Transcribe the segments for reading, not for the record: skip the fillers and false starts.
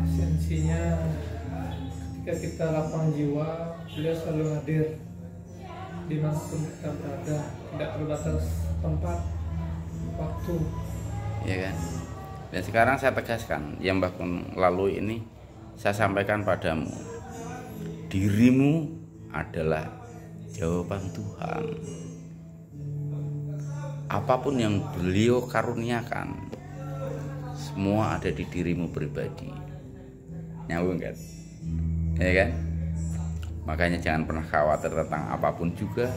Esensinya ketika kita lapang jiwa, beliau selalu hadir dimanapun kita berada, tidak terbatas tempat, waktu. Ya kan? Dan sekarang saya tegaskan, yang Mbah Kung lalui ini saya sampaikan padamu, dirimu adalah jawaban Tuhan. Apapun yang beliau karuniakan, semua ada di dirimu pribadi. Nyambung kan? Ya kan? Makanya jangan pernah khawatir tentang apapun juga.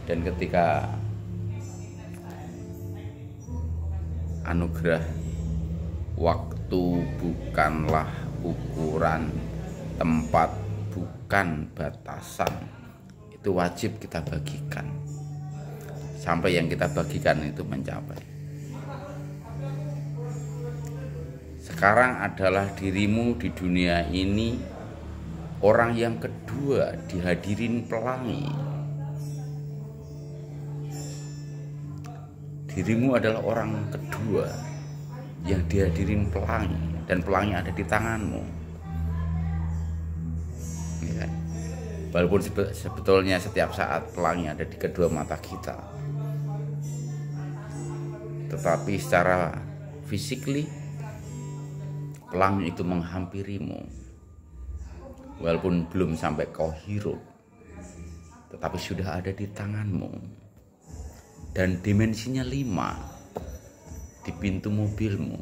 Dan ketika anugerah waktu bukanlah ukuran, tempat bukan batasan, itu wajib kita bagikan sampai yang kita bagikan itu mencapai. Sekarang adalah dirimu di dunia ini orang yang kedua dihadirin pelangi. Dirimu adalah orang kedua yang dihadirin pelangi, dan pelangi ada di tanganmu. Ya kan? Walaupun sebetulnya setiap saat pelangi ada di kedua mata kita, tetapi secara physically pelangi itu menghampirimu. Walaupun belum sampai kau hirup, tetapi sudah ada di tanganmu. Dan dimensinya 5 di pintu mobilmu.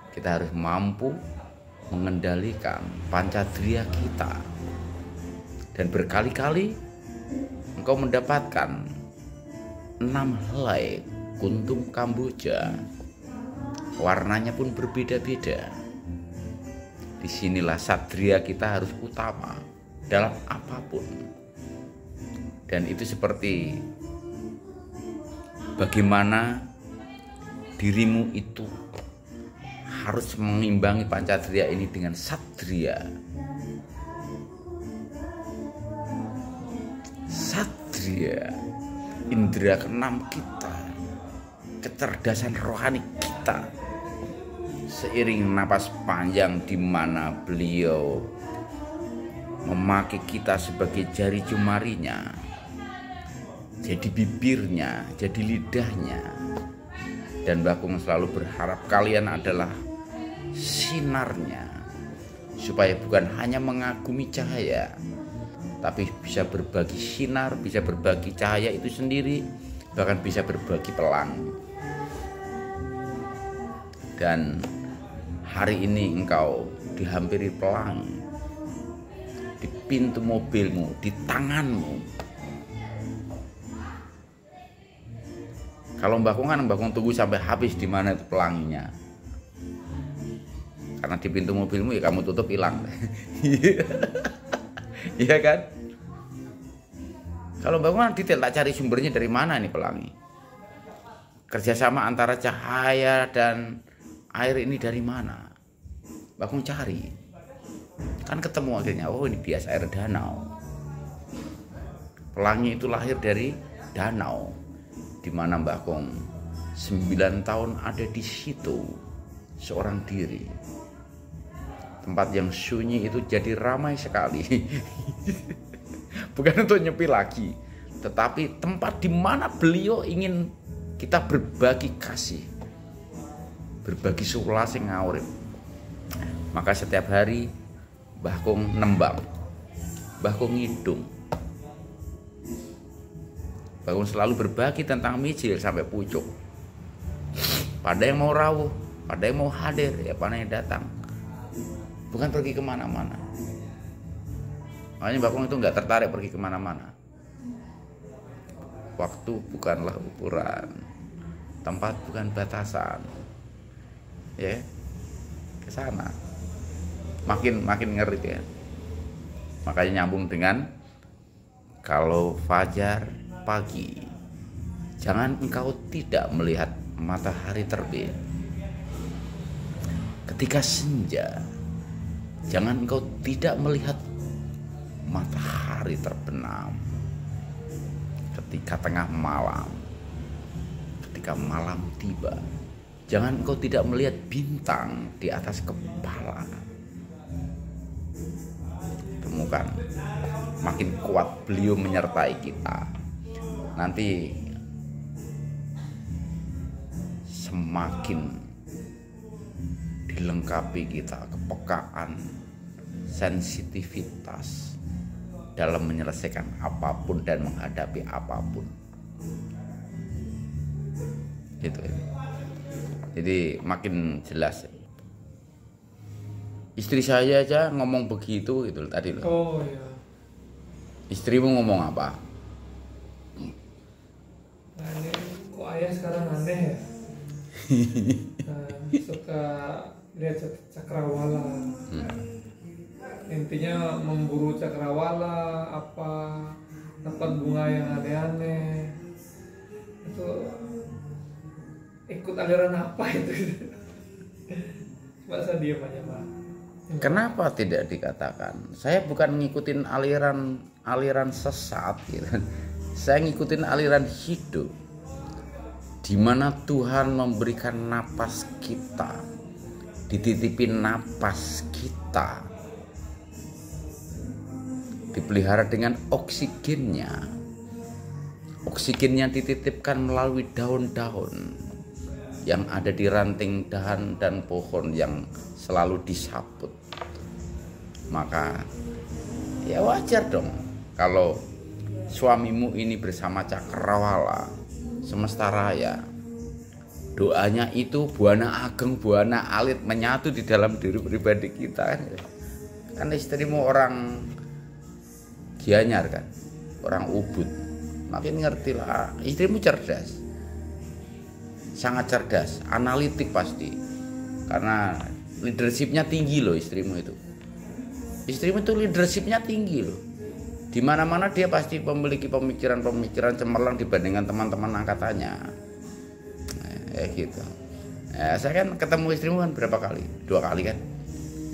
Kita harus mampu mengendalikan pancadria kita. Dan berkali-kali engkau mendapatkan 6 helai kuntum kamboja. Warnanya pun berbeda-beda. Disinilah satria kita harus utama dalam apapun. Dan itu seperti bagaimana dirimu itu harus mengimbangi pancadria ini dengan satria. Satria, indera keenam kita, kecerdasan rohani kita. Seiring napas panjang di mana beliau memakai kita sebagai jari jemarinya, jadi bibirnya, jadi lidahnya. Dan Mbah Kung selalu berharap kalian adalah sinarnya, supaya bukan hanya mengagumi cahaya, tapi bisa berbagi sinar, bisa berbagi cahaya itu sendiri, bahkan bisa berbagi pelangi. Dan hari ini engkau dihampiri pelangi di pintu mobilmu, di tanganmu. Kalau Mbah Kung kan Mbah Kung tunggu sampai habis di mana itu pelanginya. Karena di pintu mobilmu ya kamu tutup hilang. Iya kan? Kalau Mbah Kung kan detail, tak cari sumbernya dari mana nih pelangi. Kerjasama antara cahaya dan air ini dari mana? Mbah Kung cari. Kan ketemu akhirnya, oh ini bias air danau. Pelangi itu lahir dari danau, di mana Mbah Kung 9 tahun ada di situ seorang diri. Tempat yang sunyi itu jadi ramai sekali. Bukan untuk nyepi lagi, tetapi tempat di mana beliau ingin kita berbagi kasih, berbagi sulase ngawurip. Maka setiap hari Mbah Kung nembang, Mbah Kung ngidung. Mbah Kung selalu berbagi tentang mijil sampai pucuk. Pada yang mau rawuh, pada yang mau hadir, ya pada yang datang. Bukan pergi kemana-mana. Makanya Mbah Kung itu nggak tertarik pergi kemana-mana. Waktu bukanlah ukuran, tempat bukan batasan. Ya, ke sana. Makin ngeri ya. Makanya nyambung dengan kalau fajar pagi, jangan engkau tidak melihat matahari terbit. Ketika senja, jangan engkau tidak melihat matahari terbenam. Ketika tengah malam, ketika malam tiba, Jangan engkau tidak melihat bintang di atas kepala. Temukan, makin kuat beliau menyertai kita. Nanti semakin dilengkapi kita kepekaan, sensitivitas dalam menyelesaikan apapun dan menghadapi apapun. Gitu. Jadi makin jelas. Istri saya aja ngomong begitu gitu tadi loh. Oh iya. Istrimu ngomong apa? Nah ini kok ayah sekarang aneh ya? Nah, suka lihat cakrawala. Intinya memburu cakrawala, apa dapat bunga yang aneh-aneh. Itu ikut aliran apa itu? Masa diem aja Pak? Kenapa tidak dikatakan? Saya bukan ngikutin aliran sesat gitu. Saya ngikutin aliran hidup, di mana Tuhan memberikan napas kita, dititipin napas kita, dipelihara dengan oksigennya. Oksigennya dititipkan melalui daun-daun yang ada di ranting dahan dan pohon yang selalu disaput. Maka ya wajar dong kalau suamimu ini bersama cakrawala semesta raya, doanya itu buana ageng buana alit menyatu di dalam diri pribadi kita. Kan istrimu orang Gianyar kan, orang Ubud, makin ngerti lah. Istrimu cerdas, sangat cerdas, analitik pasti, karena leadershipnya tinggi loh istrimu itu. Istrimu itu leadershipnya tinggi loh. Di mana-mana dia pasti memiliki pemikiran-pemikiran cemerlang dibandingkan teman-teman angkatannya. Gitu. Saya kan ketemu istrimu kan berapa kali? 2 kali kan?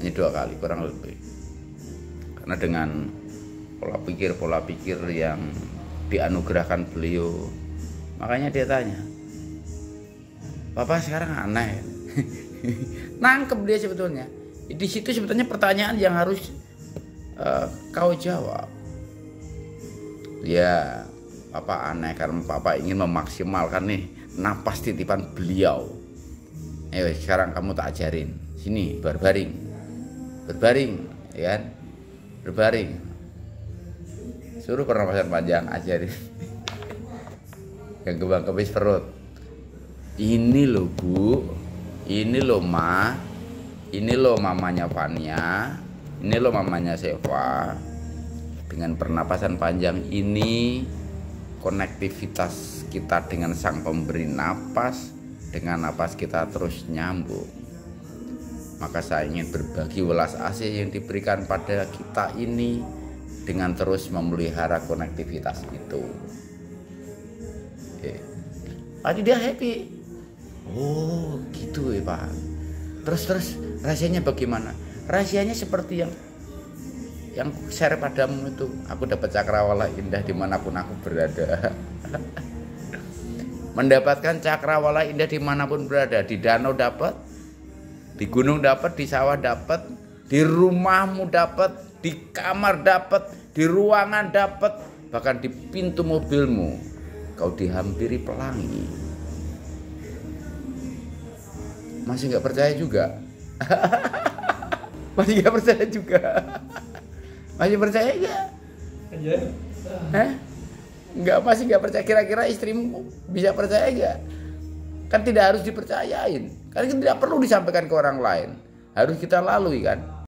Hanya 2 kali kurang lebih. Karena dengan pola pikir yang dianugerahkan beliau, makanya dia tanya, Papa sekarang aneh. Nangkep dia sebetulnya. Di situ sebetulnya pertanyaan yang harus kau jawab. Ya, Papa aneh karena Papa ingin memaksimalkan nih napas titipan beliau. Ayo sekarang kamu tak ajarin. Sini berbaring, ya kan? Berbaring. Suruh pernapasan panjang, ajarin. Yang kebang kebis perut. Ini loh Bu, ini loh Ma, ini loh mamanya Fania, ini loh mamanya Seva. Dengan pernapasan panjang ini, konektivitas kita dengan sang pemberi napas, dengan napas kita terus nyambung. Maka saya ingin berbagi welas asih yang diberikan pada kita ini dengan terus memelihara konektivitas itu. Tadi dia happy. Oh gitu ya Pak. Terus rahasianya bagaimana? Rahasianya seperti yang share padamu itu. Aku dapat cakrawala indah dimanapun aku berada. Mendapatkan cakrawala indah dimanapun berada. Di danau dapat, di gunung dapat, di sawah dapat, di rumahmu dapat, di kamar dapat, di ruangan dapat, bahkan di pintu mobilmu kau dihampiri pelangi. Masih nggak percaya juga? Masih nggak percaya juga? Masih percaya nggak? Nggak, masih nggak percaya. Kira-kira istrimu bisa percaya nggak? Kan tidak harus dipercayain. Karena tidak perlu disampaikan ke orang lain. Harus kita lalui kan?